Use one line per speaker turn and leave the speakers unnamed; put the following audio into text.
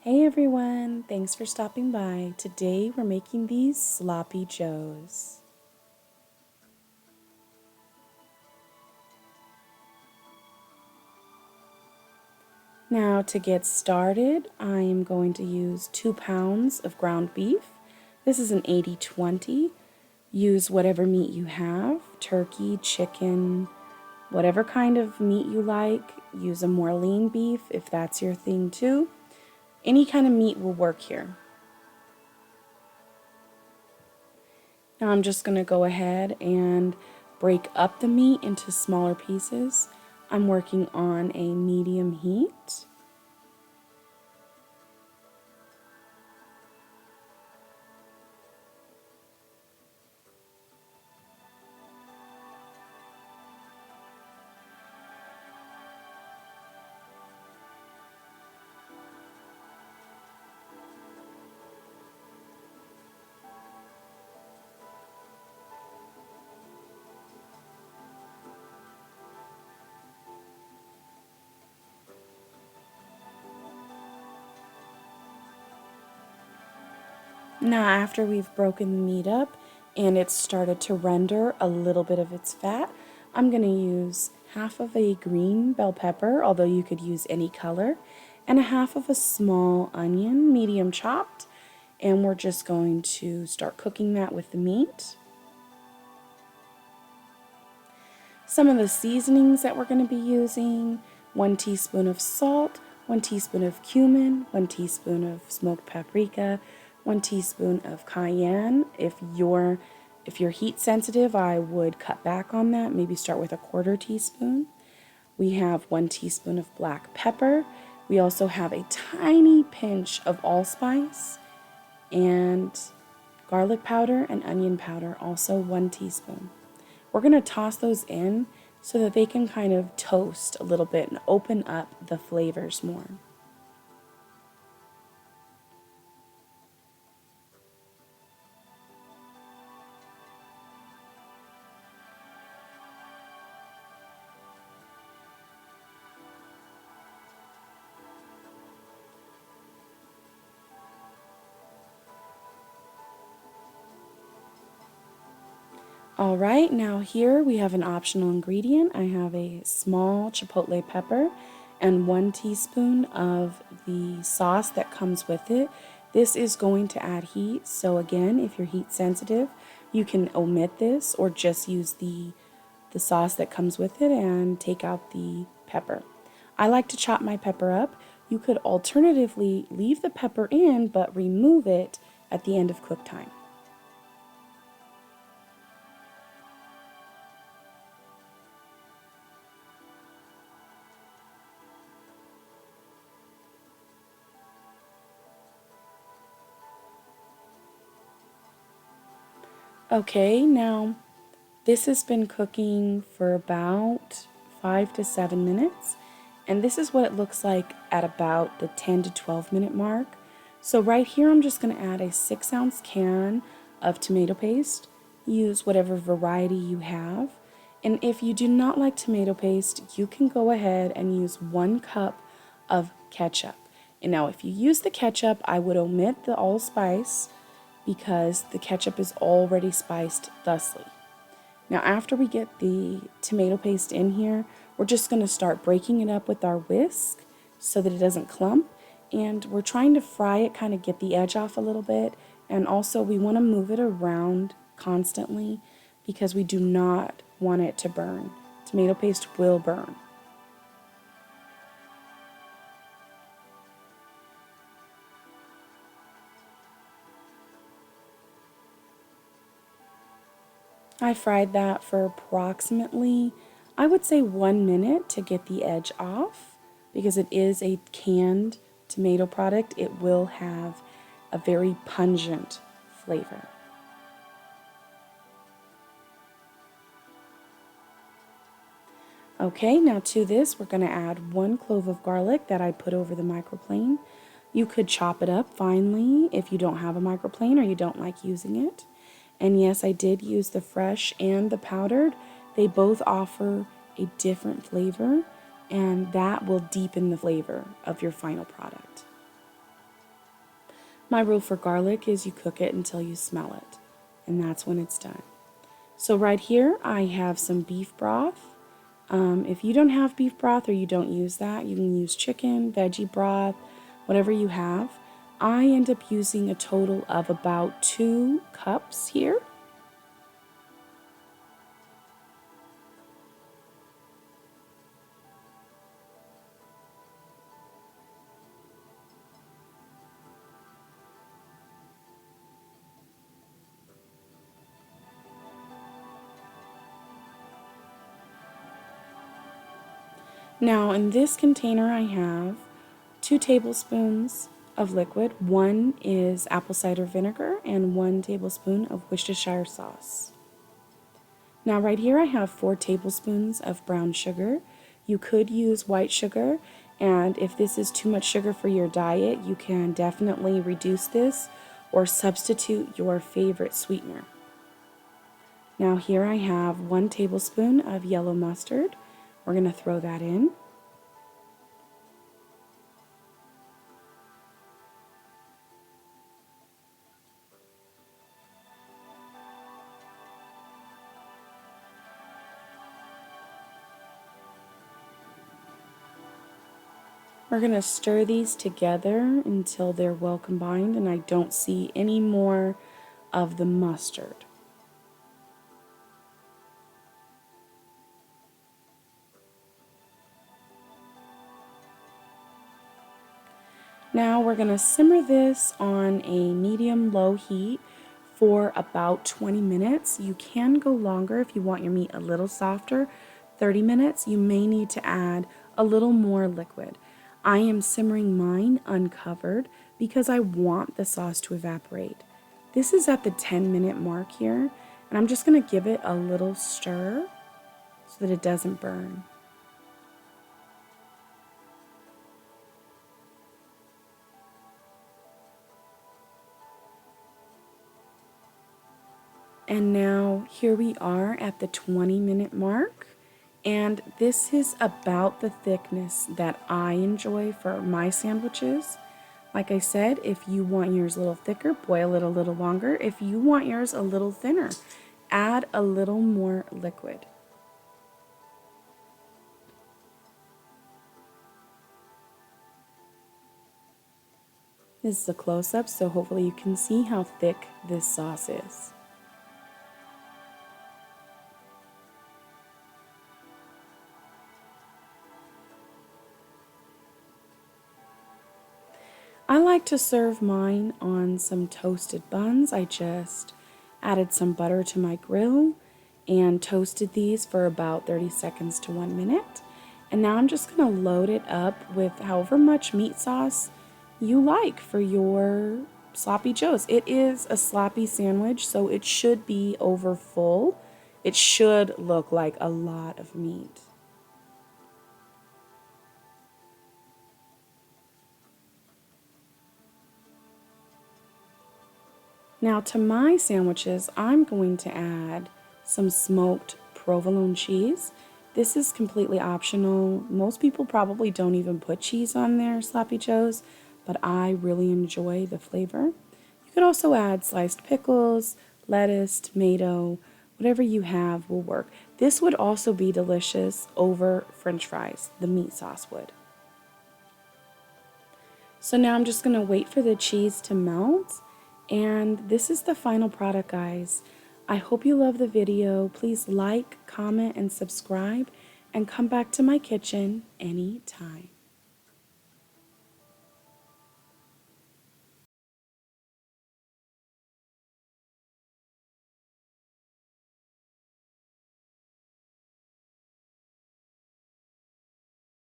Hey everyone, thanks for stopping by. Today we're making these sloppy joes. Now to get started, I am going to use 2 pounds of ground beef. This is an 80-20. Use whatever meat you have, turkey, chicken, whatever kind of meat you like. Use a more lean beef if that's your thing too. Any kind of meat will work here. Now I'm just going to go ahead and break up the meat into smaller pieces. I'm working on a medium heat. Now after we've broken the meat up and it's started to render a little bit of its fat, I'm going to use half of a green bell pepper, although you could use any color, and a half of a small onion, medium chopped, and we're just going to start cooking that with the meat. Some of the seasonings that we're going to be using: 1 teaspoon of salt, 1 teaspoon of cumin, 1 teaspoon of smoked paprika, 1 teaspoon of cayenne. If you're heat sensitive, I would cut back on that, maybe start with a 1/4 teaspoon. We have 1 teaspoon of black pepper. We also have a tiny pinch of allspice and garlic powder and onion powder, also 1 teaspoon. We're going to toss those in so that they can kind of toast a little bit and open up the flavors more. All right, now here we have an optional ingredient. I have a small chipotle pepper and 1 teaspoon of the sauce that comes with it. This is going to add heat, so again, if you're heat sensitive, you can omit this or just use the sauce that comes with it and take out the pepper. I like to chop my pepper up. You could alternatively leave the pepper in but remove it at the end of cook time. Okay, now this has been cooking for about 5 to 7 minutes, and this is what it looks like at about the 10 to 12 minute mark. So right here I'm just going to add a 6-ounce can of tomato paste. Use whatever variety you have. And if you do not like tomato paste, you can go ahead and use 1 cup of ketchup. And now if you use the ketchup, I would omit the allspice because the ketchup is already spiced thusly. Now after we get the tomato paste in here, we're just going to start breaking it up with our whisk so that it doesn't clump, and we're trying to fry it, kind of get the edge off a little bit, and also we want to move it around constantly because we do not want it to burn. Tomato paste will burn. I fried that for approximately, I would say, 1 minute to get the edge off. Because it is a canned tomato product, it will have a very pungent flavor. Okay, now to this we're going to add 1 clove of garlic that I put over the microplane. You could chop it up finely if you don't have a microplane or you don't like using it. And yes, I did use the fresh and the powdered. They both offer a different flavor, and that will deepen the flavor of your final product. My rule for garlic is you cook it until you smell it, and that's when it's done. So right here I have some beef broth. If you don't have beef broth or you don't use that, you can use chicken, veggie broth, whatever you have. I end up using a total of about 2 cups here. Now in this container I have 2 tablespoons of liquid. 1 is apple cider vinegar and 1 tablespoon of Worcestershire sauce. Now right here I have 4 tablespoons of brown sugar. You could use white sugar, and if this is too much sugar for your diet, you can definitely reduce this or substitute your favorite sweetener. Now here I have 1 tablespoon of yellow mustard. We're going to throw that in. We're going to stir these together until they're well combined and I don't see any more of the mustard. Now we're going to simmer this on a medium-low heat for about 20 minutes. You can go longer if you want your meat a little softer. 30 minutes, you may need to add a little more liquid. I am simmering mine uncovered because I want the sauce to evaporate. This is at the 10-minute mark here, and I'm just going to give it a little stir so that it doesn't burn. And now here we are at the 20-minute mark, and this is about the thickness that I enjoy for my sandwiches. Like I said, if you want yours a little thicker, boil it a little longer. If you want yours a little thinner, add a little more liquid. This is a close-up, so hopefully you can see how thick this sauce is. I like to serve mine on some toasted buns. I just added some butter to my grill and toasted these for about 30 seconds to 1 minute. And now I'm just going to load it up with however much meat sauce you like for your sloppy joes. It is a sloppy sandwich, so it should be over full. It should look like a lot of meat. Now to my sandwiches, I'm going to add some smoked provolone cheese. This is completely optional. Most people probably don't even put cheese on their sloppy joes, but I really enjoy the flavor. You could also add sliced pickles, lettuce, tomato, whatever you have will work. This would also be delicious over French fries, the meat sauce would. So now I'm just going to wait for the cheese to melt. And this is the final product, guys. I hope you love the video. Please like, comment, and subscribe, and come back to my kitchen anytime.